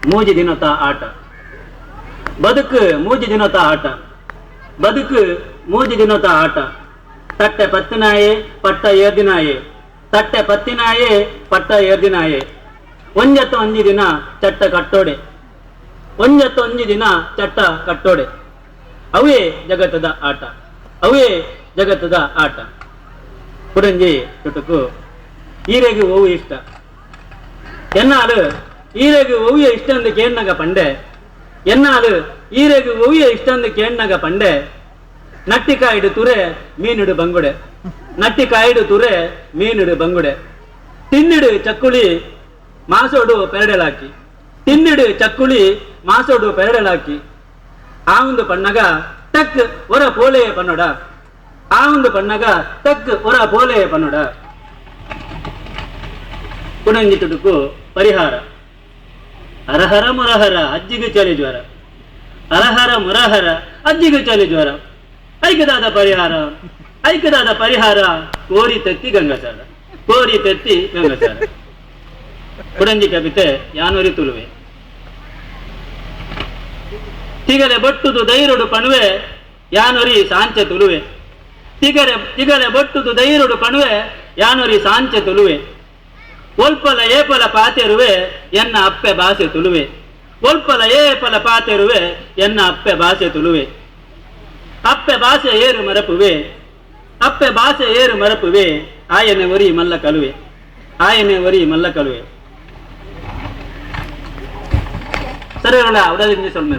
ಮೂಜಿ ದಿನದ ಆಟ ಬದುಕು ಮೂಜಿ ದಿನದ ಆಟ ಬದುಕು ಮೂಜಿ ದಿನದ ಆಟ ತಟ್ಟೆ ಪತ್ತಿನಾಯೆ ಪಟ್ಟ ಏರ್ದಿನಾಯೆ ತಟ್ಟೆ ಪತ್ತಿನಾಯೆ ಪಟ್ಟ ಏರ್ದಿನಾಯೆ ಒಂಜತ್ತು ಒಂಜಿ ದಿನ ಚಟ್ಟ ಕಟ್ಟೋಡೆ ಒಂಜತ್ತು ಒಂಜಿ ದಿನ ಚಟ್ಟ ಕಟ್ಟೋಡೆ ಅವೇ ಜಗತ್ತದ ಆಟ ಅವೇ ಜಗತ್ತದ ಆಟ ಕುಡಂಜಿ ಚುಟುಕು ಈರೆಗೆ ಓವು ಇಷ್ಟ ಎನ್ನಾಳು ಈರೆಗೆ ಓವಿಯ ಇಷ್ಟಂದು ಕೇಣ್ಣಗ ಪಂಡೆ ಎನ್ನಾಳು ಈರೆಗೆ ಓವಿಯ ಇಷ್ಟಂದು ಕೇಣ್ಣಗ ಪಂಡೆ ನಟ್ಟಿಕಾಯಿಡು ತುರೆ ಮೀನಿಡು ಬಂಗುಡೆ ನಟ್ಟಿಕಾಯಿಡು ತುರೆ ಮೀನಿಡು ಬಂಗುಡೆ ತಿನ್ನಿಡು ಚಕ್ಕುಳಿ ಮಾಸೋಡು ಪೆರಡೆಲಾಕಿ ತಿನ್ನಿಡು ಚಕ್ಕುಳಿ ಮಾಸೋಡು ಪೆರಡೆಲಾಕಿ ಆ ಒಂದು ಪಣ್ಣಗ ಟಕ್ ಒರ ಪೋಲೆ ಪನ್ನೊಡ ಆ ಒಂದು ಪಣ್ಣಗ ಟಕ್ ಒರ ಪೋಲೆ ಪನ್ನೊಡ ಕುಣಂಗಿ ತುಡುಕು ಪರಿಹಾರ ಹರಹರ ಮುರಹರ ಅಜ್ಜಿಗೆ ಚಳಿ ಜ್ವರ ಹರಹರ ಮುರಹರ ಅಜ್ಜಿಗೆ ಚಳಿ ಜ್ವರ ಐಕದಾದ ಪರಿಹಾರ ಕೋರಿ ತೆತ್ತಿ ಗಂಗಸಾರ ಕೋರಿ ತೆತ್ತಿ ಗಂಗಸಾರ ಕುಡಂಜಿ ಕವಿತೆ ಯಾನೂರಿ ತುಳುವೆ ತಿಗರೆ ಬೊಟ್ಟುದು ದೈರುಡು ಪಣುವೆ ಯಾನೂರಿ ಸಾಂಚೆ ತುಳುವೆ ತಿಗರೆ ಬೊಟ್ಟುದು ದೈರುಡು ಪಣುವೆ ಯಾನೂರಿ ಸಾಂಚೆ ತುಳುವೆ ಒಲ್ಪಲ ಏಪಲ ಪಾತೆರುವೆ ಎನ್ನ ಅಪ್ಪೆ ಭಾಷೆ ತುಳುವೆ ಒಲ್ಪಲ ಏಪಲ ಪಾತೆರುವೆ ಎನ್ನ ಅಪ್ಪೆ ಭಾಷೆ ತುಳುವೆ ಅಪ್ಪೆ ಭಾಷೆ ಏರು ಮರಪುವೆ ಅಪ್ಪೆ ಭಾಷೆ ಏರು ಮರಪುವೆ ಆಯನೆ ಒರಿ ಮಲ್ಲ ಕಲುವೆ ಆಯನೆ ಒರಿ ಮಲ್ಲ ಕಲುವೆ ಸರಿ ಅವಳ ಅವಡದಿಂದ ಸ್ವಲ್ಪ